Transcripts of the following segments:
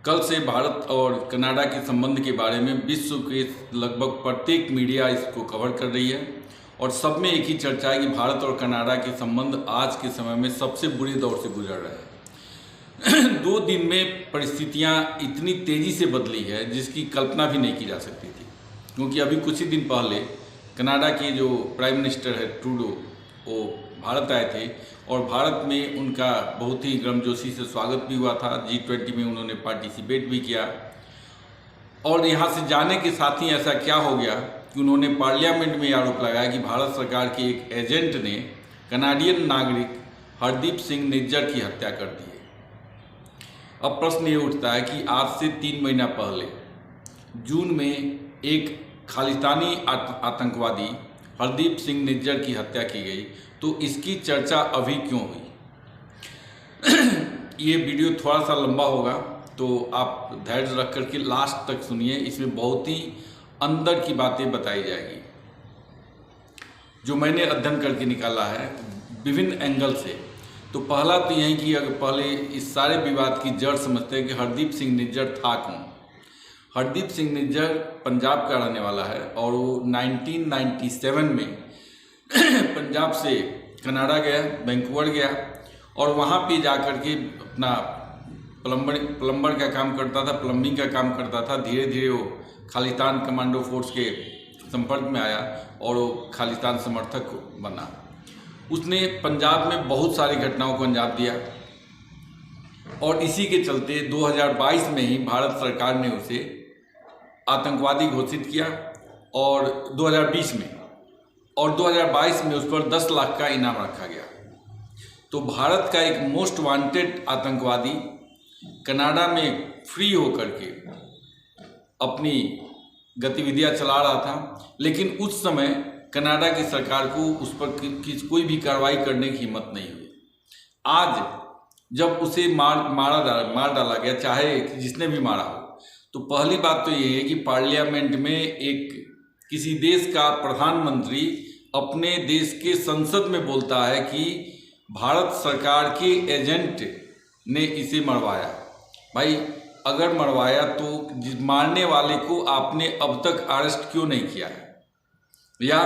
कल से भारत और कनाडा के संबंध के बारे में विश्व के लगभग प्रत्येक मीडिया इसको कवर कर रही है और सब में एक ही चर्चा है कि भारत और कनाडा के संबंध आज के समय में सबसे बुरे दौर से गुजर रहे हैं। 2 दिन में परिस्थितियां इतनी तेज़ी से बदली है जिसकी कल्पना भी नहीं की जा सकती थी, क्योंकि अभी कुछ ही दिन पहले कनाडा के जो प्राइम मिनिस्टर है ट्रूडो, वो भारत आए थे और भारत में उनका बहुत ही गर्मजोशी से स्वागत भी हुआ था। G20 में उन्होंने पार्टिसिपेट भी किया और यहाँ से जाने के साथ ही ऐसा क्या हो गया कि उन्होंने पार्लियामेंट में आरोप लगाया कि भारत सरकार के एक एजेंट ने कनाडियन नागरिक हरदीप सिंह निज्जर की हत्या कर दी है। अब प्रश्न ये उठता है कि आज से 3 महीना पहले जून में एक खालिस्तानी आतंकवादी हरदीप सिंह निज्जर की हत्या की गई, तो इसकी चर्चा अभी क्यों हुई? ये वीडियो थोड़ा सा लंबा होगा, तो आप धैर्य रख कर के लास्ट तक सुनिए। इसमें बहुत ही अंदर की बातें बताई जाएगी जो मैंने अध्ययन करके निकाला है विभिन्न एंगल से। तो पहला तो यही कि अगर पहले इस सारे विवाद की जड़ समझते हैं कि हरदीप सिंह निज्जर था कौन। हरदीप सिंह निज्जर पंजाब का रहने वाला है और वो 1997 में पंजाब से कनाडा गया, वैंकूवर गया और वहाँ पे जा कर के अपना प्लम्बर का काम करता था, प्लम्बिंग का काम करता था। धीरे धीरे वो खालिस्तान कमांडो फोर्स के संपर्क में आया और वो खालिस्तान समर्थक बना। उसने पंजाब में बहुत सारी घटनाओं को अंजाम दिया और इसी के चलते 2022 में ही भारत सरकार ने उसे आतंकवादी घोषित किया और 2020 में और 2022 में उस पर 10 लाख का इनाम रखा गया। तो भारत का एक मोस्ट वांटेड आतंकवादी कनाडा में फ्री होकर के अपनी गतिविधियां चला रहा था, लेकिन उस समय कनाडा की सरकार को उस पर कोई भी कार्रवाई करने की हिम्मत नहीं हुई। आज जब उसे मार डाला गया, चाहे जिसने भी मारा हो, तो पहली बात तो ये है कि पार्लियामेंट में एक किसी देश का प्रधानमंत्री अपने देश के संसद में बोलता है कि भारत सरकार के एजेंट ने इसे मरवाया। भाई, अगर मरवाया तो मारने वाले को आपने अब तक अरेस्ट क्यों नहीं किया है, या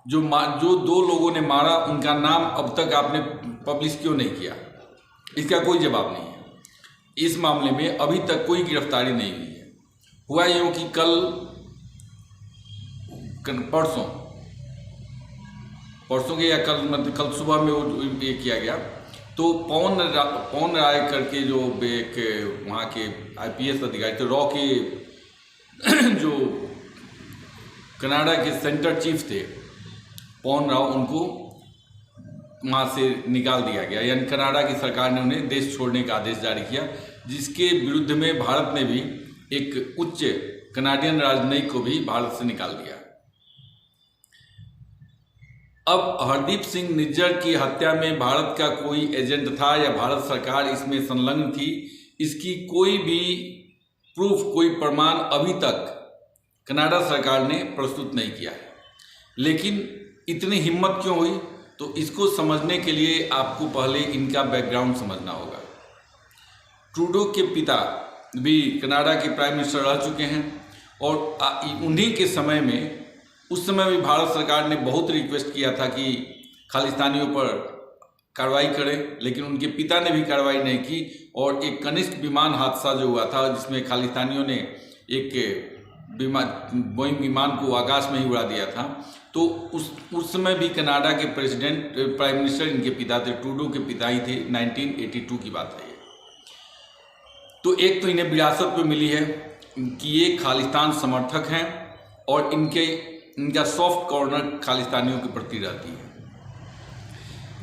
जो 2 लोगों ने मारा उनका नाम अब तक आपने पब्लिश क्यों नहीं किया? इसका कोई जवाब नहीं है। इस मामले में अभी तक कोई गिरफ्तारी नहीं हुई है। हुआ यूँ कि परसों के या कल सुबह में वो ये किया गया। तो पवन राय करके जो एक वहाँ के IPS अधिकारी थे, रॉ के जो कनाडा के सेंटर चीफ थे पवन राव, उनको वहाँ से निकाल दिया गया, यानी कनाडा की सरकार ने उन्हें देश छोड़ने का आदेश जारी किया, जिसके विरुद्ध में भारत ने भी एक उच्च कनाडियन राजनयिक को भी भारत से निकाल दिया। अब हरदीप सिंह निज्जर की हत्या में भारत का कोई एजेंट था या भारत सरकार इसमें संलग्न थी, इसकी कोई भी प्रूफ, कोई प्रमाण अभी तक कनाडा सरकार ने प्रस्तुत नहीं किया है। लेकिन इतनी हिम्मत क्यों हुई? तो इसको समझने के लिए आपको पहले इनका बैकग्राउंड समझना होगा। ट्रूडो के पिता भी कनाडा के प्राइम मिनिस्टर रह चुके हैं और उन्हीं के समय में, उस समय भी भारत सरकार ने बहुत रिक्वेस्ट किया था कि खालिस्तानियों पर कार्रवाई करें, लेकिन उनके पिता ने भी कार्रवाई नहीं की और एक कनिष्क विमान हादसा जो हुआ था जिसमें खालिस्तानियों ने एक बोइंग विमान को आकाश में ही उड़ा दिया था, तो उस समय भी कनाडा के प्राइम मिनिस्टर इनके पिता थे, ट्रूडो के पिता ही थे। 1982 की बात है ये। तो एक तो इन्हें विरासत में मिली है कि ये खालिस्तान समर्थक हैं और इनका सॉफ्ट कॉर्नर खालिस्तानियों के प्रति रहती है।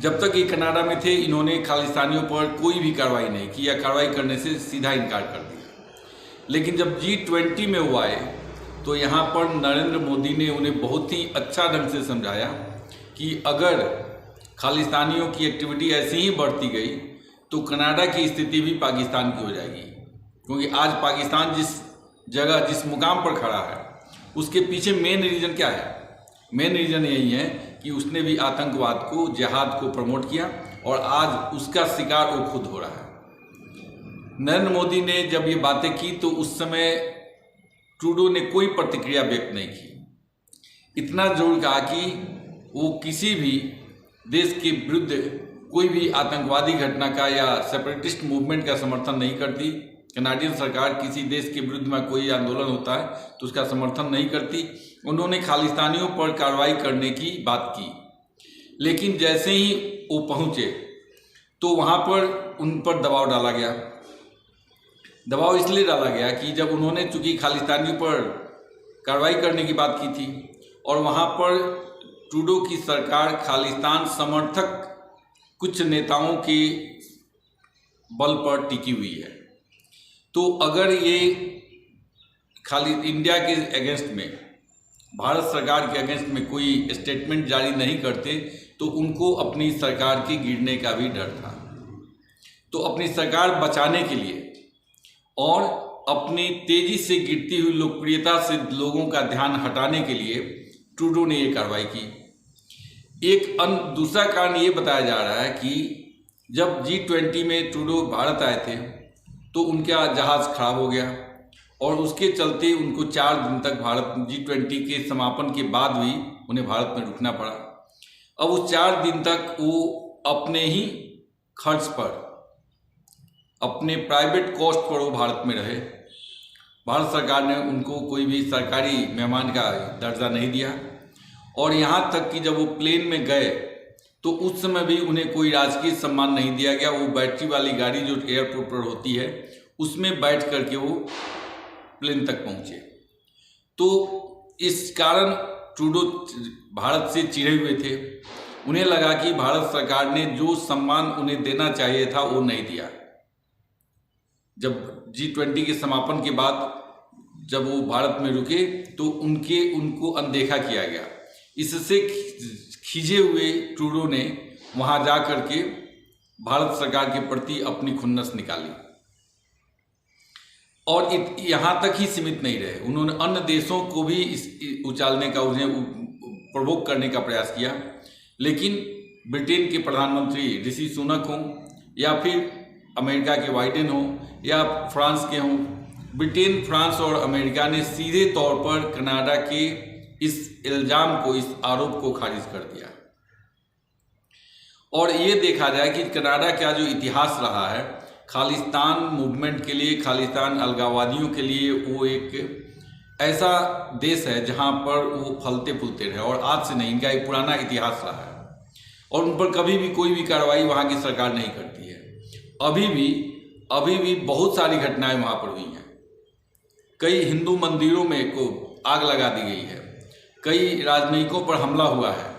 जब तक ये कनाडा में थे, इन्होंने खालिस्तानियों पर कोई भी कार्रवाई नहीं की या कार्रवाई करने से सीधा इनकार कर दिया। लेकिन जब G20 में वो आए तो यहाँ पर नरेंद्र मोदी ने उन्हें बहुत ही अच्छा ढंग से समझाया कि अगर खालिस्तानियों की एक्टिविटी ऐसे ही बढ़ती गई तो कनाडा की स्थिति भी पाकिस्तान की हो जाएगी, क्योंकि आज पाकिस्तान जिस मुकाम पर खड़ा है उसके पीछे मेन रीज़न क्या है? मेन रीज़न यही है कि उसने भी आतंकवाद को, जिहाद को प्रमोट किया और आज उसका शिकार वो खुद हो रहा है। नरेंद्र मोदी ने जब ये बातें की तो उस समय ट्रूडो ने कोई प्रतिक्रिया व्यक्त नहीं की। इतना जरूर कहा कि वो किसी भी देश के विरुद्ध कोई भी आतंकवादी घटना का या सेपरेटिस्ट मूवमेंट का समर्थन नहीं करती। कनाडियन सरकार किसी देश के विरुद्ध में कोई आंदोलन होता है तो उसका समर्थन नहीं करती। उन्होंने खालिस्तानियों पर कार्रवाई करने की बात की, लेकिन जैसे ही वो पहुंचे तो वहाँ पर उन पर दबाव डाला गया। दबाव इसलिए डाला गया कि जब उन्होंने चूंकि खालिस्तानियों पर कार्रवाई करने की बात की थी और वहाँ पर ट्रूडो की सरकार खालिस्तान समर्थक कुछ नेताओं के बल पर टिकी हुई है, तो अगर ये खाली इंडिया के अगेंस्ट में, भारत सरकार के अगेंस्ट में कोई स्टेटमेंट जारी नहीं करते तो उनको अपनी सरकार के गिरने का भी डर था। तो अपनी सरकार बचाने के लिए और अपनी तेजी से गिरती हुई लोकप्रियता से लोगों का ध्यान हटाने के लिए ट्रूडो ने ये कार्रवाई की। एक दूसरा कारण ये बताया जा रहा है कि जब G20 में ट्रूडो भारत आए थे तो उनका जहाज़ खराब हो गया और उसके चलते उनको 4 दिन तक भारत G20 के समापन के बाद भी उन्हें भारत में रुकना पड़ा। अब उस 4 दिन तक वो अपने ही खर्च पर, अपने प्राइवेट कॉस्ट पर वो भारत में रहे। भारत सरकार ने उनको कोई भी सरकारी मेहमान का दर्जा नहीं दिया और यहाँ तक कि जब वो प्लेन में गए तो उस समय भी उन्हें कोई राजकीय सम्मान नहीं दिया गया। वो बैटरी वाली गाड़ी जो एयरपोर्ट पर होती है उसमें बैठ करके वो प्लेन तक पहुँचे। तो इस कारण ट्रूडो भारत से चिढ़े हुए थे। उन्हें लगा कि भारत सरकार ने जो सम्मान उन्हें देना चाहिए था वो नहीं दिया। जब G20 के समापन के बाद जब वो भारत में रुके तो उनको अनदेखा किया गया। इससे खिंचे हुए ट्रूडो ने वहां जा करके भारत सरकार के प्रति अपनी खुन्नस निकाली और यहाँ तक ही सीमित नहीं रहे। उन्होंने अन्य देशों को भी उछालने का, उन्हें प्रवोक करने का प्रयास किया। लेकिन ब्रिटेन के प्रधानमंत्री ऋषि सुनक हों या फिर अमेरिका के बाइडेन हो या फ्रांस के हों, ब्रिटेन, फ्रांस और अमेरिका ने सीधे तौर पर कनाडा के इस इल्जाम को, इस आरोप को खारिज कर दिया। और ये देखा जाए कि कनाडा का जो इतिहास रहा है खालिस्तान मूवमेंट के लिए, खालिस्तान अलगाववादियों के लिए, वो एक ऐसा देश है जहाँ पर वो फलते फूलते रहे और आज से नहीं, इनका एक पुराना इतिहास रहा है और उन पर कभी भी कोई भी कार्रवाई वहाँ की सरकार नहीं करती है। अभी भी बहुत सारी घटनाएं वहाँ पर हुई हैं। कई हिंदू मंदिरों में को आग लगा दी गई है, कई राजनयिकों पर हमला हुआ है,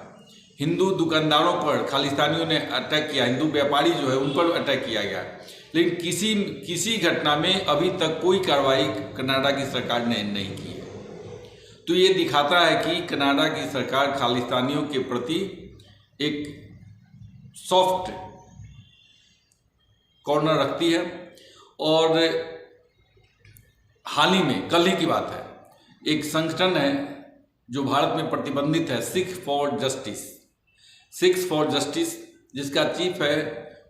हिंदू दुकानदारों पर खालिस्तानियों ने अटैक किया, हिंदू व्यापारी जो है उन पर अटैक किया गया। लेकिन किसी घटना में अभी तक कोई कार्रवाई कनाडा की सरकार ने नहीं की है। तो ये दिखाता है कि कनाडा की सरकार खालिस्तानियों के प्रति एक सॉफ्ट कॉर्नर रखती है। और हाल ही में, कल ही की बात है, एक संगठन है जो भारत में प्रतिबंधित है, सिक्स फॉर जस्टिस, जिसका चीफ है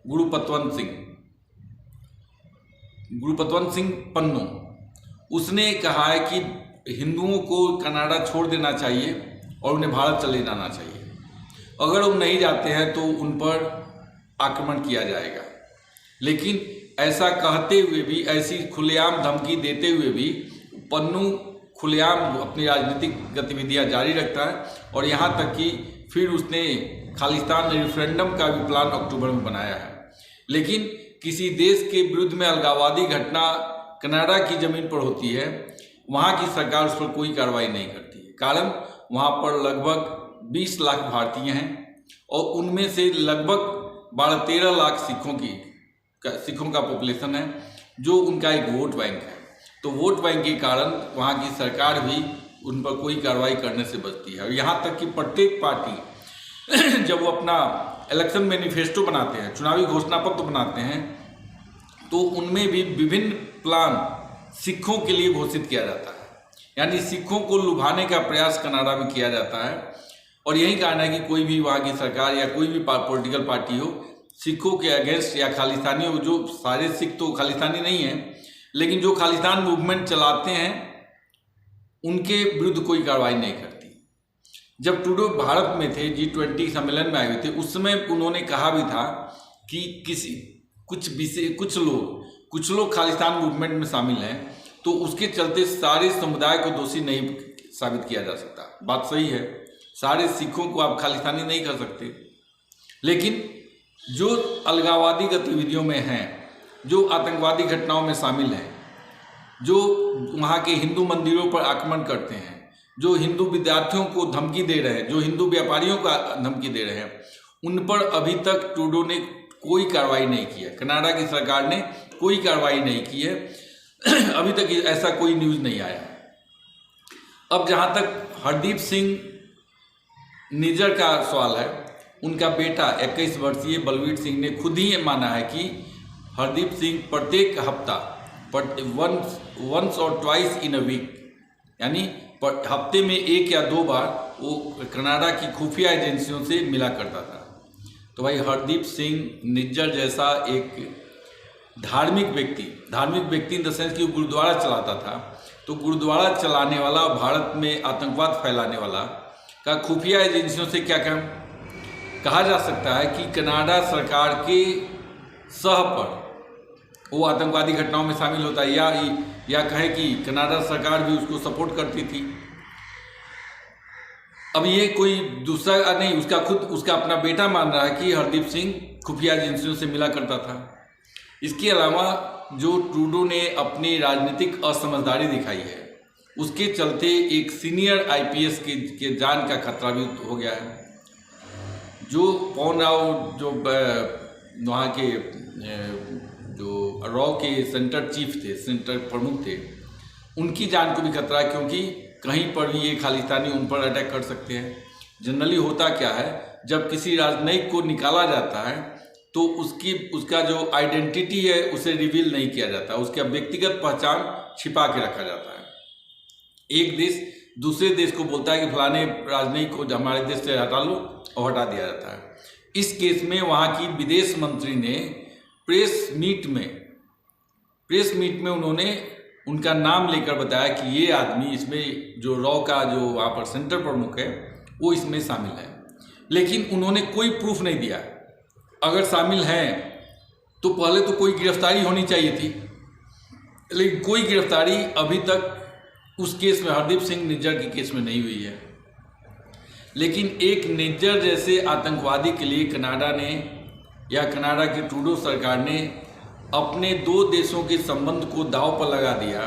गुरुपतवंत सिंह पन्नू। उसने कहा है कि हिंदुओं को कनाडा छोड़ देना चाहिए और उन्हें भारत चले जाना चाहिए। अगर वो नहीं जाते हैं तो उन पर आक्रमण किया जाएगा। लेकिन ऐसा कहते हुए भी, ऐसी खुलेआम धमकी देते हुए भी पन्नू खुलेआम अपनी राजनीतिक गतिविधियां जारी रखता है और यहाँ तक कि फिर उसने खालिस्तान रेफरेंडम का भी प्लान अक्टूबर में बनाया है। लेकिन किसी देश के विरुद्ध में अलगाववादी घटना कनाडा की ज़मीन पर होती है, वहाँ की सरकार उस पर कोई कार्रवाई नहीं करती है। कारण वहाँ पर लगभग 20 लाख भारतीय हैं और उनमें से लगभग 12-13 लाख सिखों का पॉपुलेशन है, जो उनका एक वोट बैंक है। तो वोट बैंक के कारण वहाँ की सरकार भी उन पर कोई कार्रवाई करने से बचती है। और यहाँ तक कि प्रत्येक पार्टी जब वो अपना इलेक्शन मैनिफेस्टो बनाते हैं, चुनावी घोषणा पत्र बनाते हैं, तो उनमें भी विभिन्न प्लान सिखों के लिए घोषित किया जाता है। यानी सिखों को लुभाने का प्रयास कनाडा में किया जाता है। और यही कारण है कि कोई भी वहाँ की सरकार या कोई भी पॉलिटिकल पार्टी हो, सिखों के अगेंस्ट या खालिस्तानियों, जो सारे सिख तो खालिस्तानी नहीं हैं, लेकिन जो खालिस्तान मूवमेंट चलाते हैं उनके विरुद्ध कोई कार्रवाई नहीं करती। जब ट्रूडो भारत में थे, G20 सम्मेलन में आए हुए थे, उस समय उन्होंने कहा भी था कि कुछ लोग खालिस्तान मूवमेंट में शामिल हैं, तो उसके चलते सारे समुदाय को दोषी नहीं साबित किया जा सकता। बात सही है, सारे सिखों को आप खालिस्तानी नहीं कर सकते, लेकिन जो अलगाववादी गतिविधियों में हैं, जो आतंकवादी घटनाओं में शामिल हैं, जो वहाँ के हिंदू मंदिरों पर आक्रमण करते हैं, जो हिंदू विद्यार्थियों को धमकी दे रहे हैं, जो हिंदू व्यापारियों को धमकी दे रहे हैं, उन पर अभी तक ट्रूडो ने कोई कार्रवाई नहीं की है। कनाडा की सरकार ने कोई कार्रवाई नहीं की है। अभी तक ऐसा कोई न्यूज़ नहीं आया। अब जहाँ तक हरदीप सिंह निज्जर का सवाल है, उनका बेटा 21 वर्षीय बलवीर सिंह ने खुद ही ये माना है कि हरदीप सिंह प्रत्येक हफ्ता वंस और ट्वाइस इन अ वीक, यानी हफ्ते में 1 या 2 बार वो कनाडा की खुफिया एजेंसियों से मिला करता था। तो भाई हरदीप सिंह निज्जर जैसा एक धार्मिक व्यक्ति इन द सेंस कि वो गुरुद्वारा चलाता था, तो गुरुद्वारा चलाने वाला, भारत में आतंकवाद फैलाने वाला का खुफिया एजेंसियों से क्या कहा जा सकता है कि कनाडा सरकार के सह पर वो आतंकवादी घटनाओं में शामिल होता है, या कहें कि कनाडा सरकार भी उसको सपोर्ट करती थी। अब ये कोई दूसरा नहीं, उसका अपना बेटा मान रहा है कि हरदीप सिंह खुफिया एजेंसियों से मिला करता था। इसके अलावा जो ट्रूडो ने अपनी राजनीतिक असमझदारी दिखाई है, उसके चलते एक सीनियर IPS के जान का खतरा भी हो गया है। जो पवन राव, जो वहाँ के जो रॉ के सेंटर चीफ थे, सेंटर प्रमुख थे, उनकी जान को भी खतरा है, क्योंकि कहीं पर भी ये खालिस्तानी उन पर अटैक कर सकते हैं। जनरली होता क्या है, जब किसी राजनयिक को निकाला जाता है तो उसका जो आइडेंटिटी है उसे रिवील नहीं किया जाता, उसका व्यक्तिगत पहचान छिपा के रखा जाता है। एक देश दूसरे देश को बोलता है कि फलाने राजनयिक को हमारे देश से हटा लो, और हटा दिया जाता है। इस केस में वहाँ की विदेश मंत्री ने प्रेस मीट में उन्होंने उनका नाम लेकर बताया कि ये आदमी, इसमें जो रॉ का जो वहाँ पर सेंटर प्रमुख है, वो इसमें शामिल है। लेकिन उन्होंने कोई प्रूफ नहीं दिया। अगर शामिल हैं तो पहले तो कोई गिरफ्तारी होनी चाहिए थी, लेकिन कोई गिरफ्तारी अभी तक उस केस में, हरदीप सिंह निज्जर के केस में नहीं हुई है। लेकिन एक निज्जर जैसे आतंकवादी के लिए कनाडा ने, या कनाडा की ट्रूडो सरकार ने अपने 2 देशों के संबंध को दांव पर लगा दिया,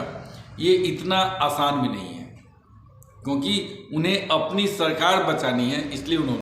ये इतना आसान भी नहीं है, क्योंकि उन्हें अपनी सरकार बचानी है, इसलिए उन्होंने